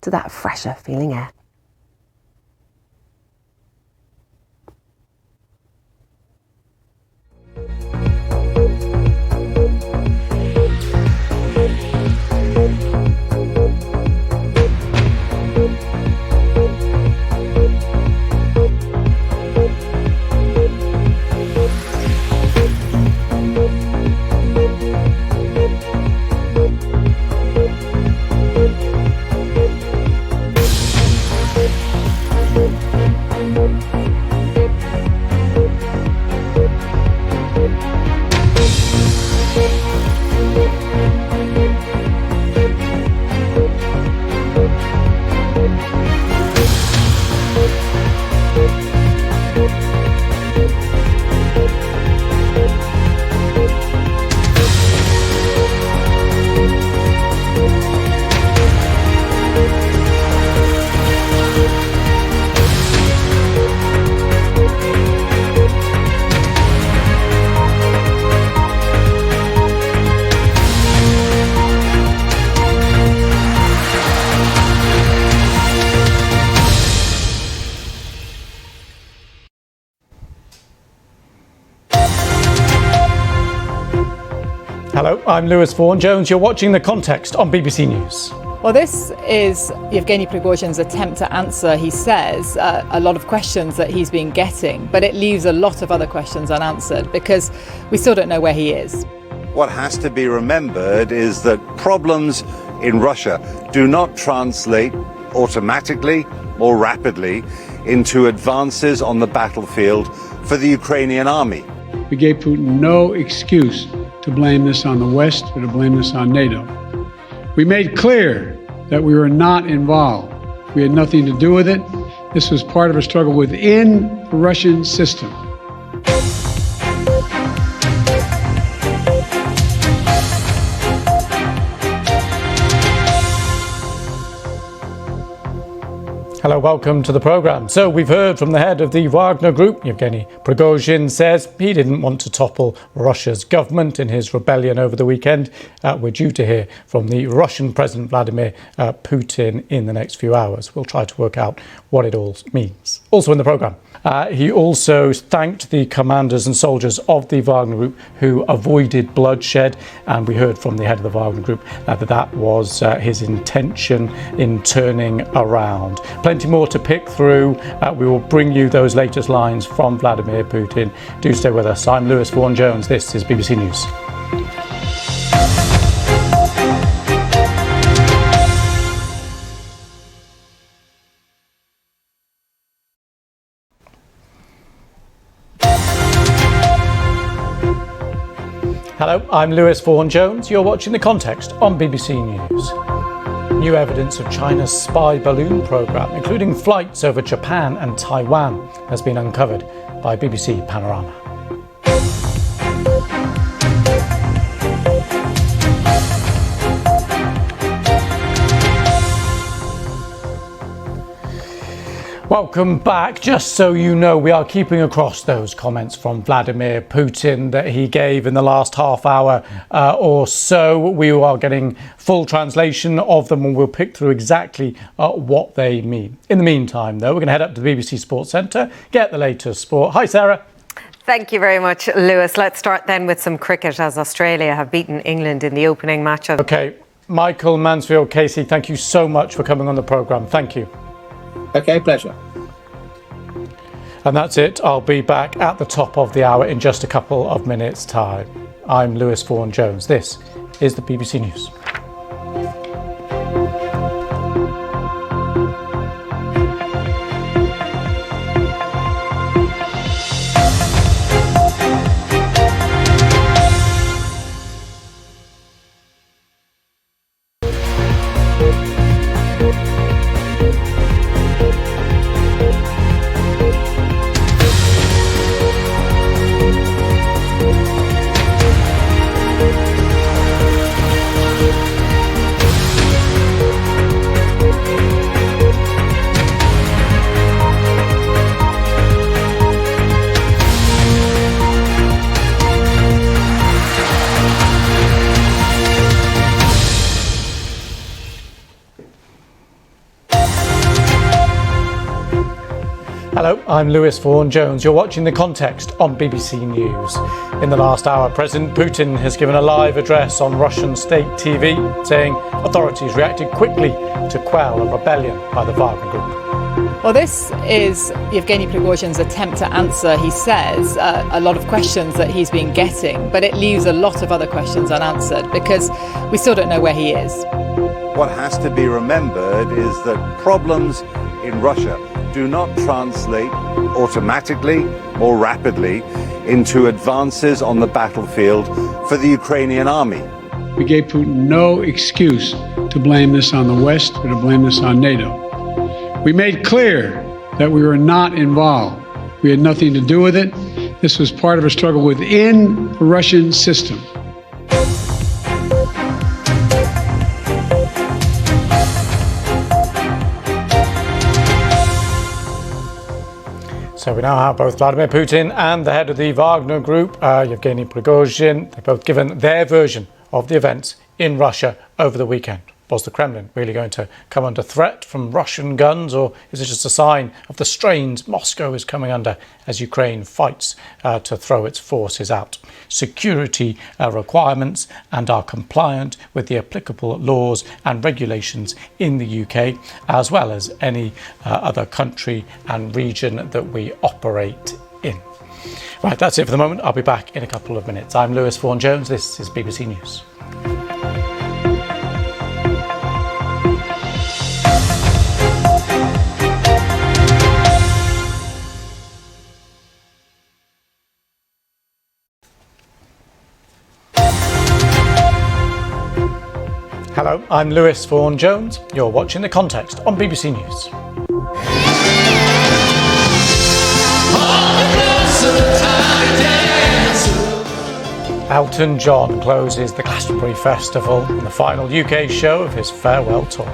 to that fresher feeling air. Hello, I'm Lewis Vaughan-Jones. You're watching The Context on BBC News. Well, this is Yevgeny Prigozhin's attempt to answer, he says, a lot of questions that he's been getting, but it leaves a lot of other questions unanswered because we still don't know where he is. What has to be remembered is that problems in Russia do not translate automatically or rapidly into advances on the battlefield for the Ukrainian army. We gave Putin no excuse to blame this on the West or to blame this on NATO. We made clear that we were not involved. We had nothing to do with it. This was part of a struggle within the Russian system. Hello, welcome to the programme. So we've heard from the head of the Wagner group, Yevgeny Prigozhin, says he didn't want to topple Russia's government in his rebellion over the weekend. We're due to hear from the Russian President Vladimir Putin in the next few hours. We'll try to work out what it all means. Also in the programme, he also thanked the commanders and soldiers of the Wagner group who avoided bloodshed. And we heard from the head of the Wagner group that was his intention in turning around. Plenty more to pick through. We will bring you those latest lines from Vladimir Putin. Do stay with us. I'm Lewis Vaughan-Jones. This is BBC News. Hello, I'm Lewis Vaughan-Jones. You're watching The Context on BBC News. New evidence of China's spy balloon programme, including flights over Japan and Taiwan, has been uncovered by BBC Panorama. Welcome back. Just so you know, we are keeping across those comments from Vladimir Putin that he gave in the last half hour or so. We are getting full translation of them and we'll pick through exactly what they mean. In the meantime, though, we're going to head up to the BBC Sports Centre, get the latest sport. Hi, Sarah. Thank you very much, Lewis. Let's start then with some cricket as Australia have beaten England in the opening match of... OK, Michael Mansfield-Casey, thank you so much for coming on the programme. Thank you. OK, pleasure. And that's it. I'll be back at the top of the hour in just a couple of minutes' time. I'm Lewis Vaughan-Jones. This is the BBC News. Hello, I'm Lewis Vaughan Jones. You're watching The Context on BBC News. In the last hour, President Putin has given a live address on Russian state TV, saying authorities reacted quickly to quell a rebellion by the Wagner group. Well, this is Yevgeny Prigozhin's attempt to answer, he says, a lot of questions that he's been getting, but it leaves a lot of other questions unanswered because we still don't know where he is. What has to be remembered is that problems in Russia do not translate automatically or rapidly into advances on the battlefield for the Ukrainian army. We gave Putin no excuse to blame this on the West or to blame this on NATO. We made clear that we were not involved. We had nothing to do with it. This was part of a struggle within the Russian system. So we now have both Vladimir Putin and the head of the Wagner group, Yevgeny Prigozhin. They've both given their version of the events in Russia over the weekend. Was the Kremlin really going to come under threat from Russian guns, or is it just a sign of the strains Moscow is coming under as Ukraine fights to throw its forces out? Security requirements and are compliant with the applicable laws and regulations in the UK, as well as any other country and region that we operate in. Right, that's it for the moment. I'll be back in a couple of minutes. I'm Lewis Vaughan Jones. This is BBC News. Hello, I'm Lewis Vaughan Jones. You're watching The Context on BBC News. Elton John closes the Glastonbury Festival in the final UK show of his farewell tour.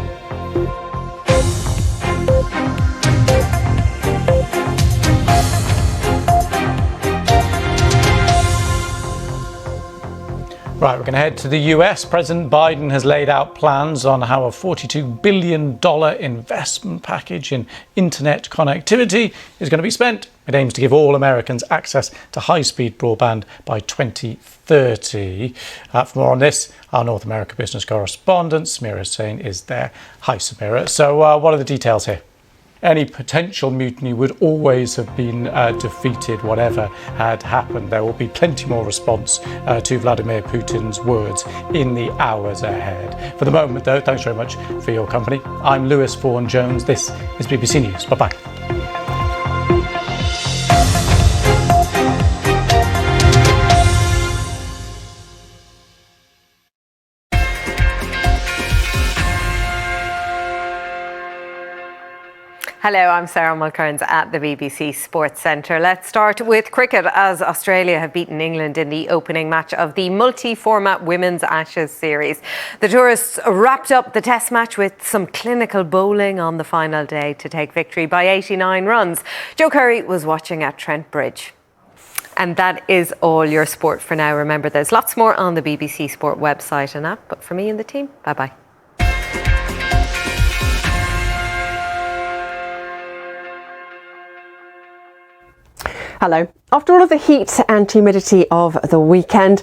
Right, we're going to head to the US. President Biden has laid out plans on how a $42 billion investment package in internet connectivity is going to be spent. It aims to give all Americans access to high-speed broadband by 2030. For more on this, our North America business correspondent, Samira Hussain, is there. Hi, Samira. So what are the details here? Any potential mutiny would always have been defeated, whatever had happened. There will be plenty more response to Vladimir Putin's words in the hours ahead. For the moment, though, thanks very much for your company. I'm Lewis Vaughan Jones. This is BBC News. Bye-bye. Hello, I'm Sarah Mulcairns at the BBC Sports Centre. Let's start with cricket, as Australia have beaten England in the opening match of the multi-format Women's Ashes series. The tourists wrapped up the test match with some clinical bowling on the final day to take victory by 89 runs. Joe Curry was watching at Trent Bridge. And that is all your sport for now. Remember, there's lots more on the BBC Sport website and app. But for me and the team, bye-bye. Hello. After all of the heat and humidity of the weekend,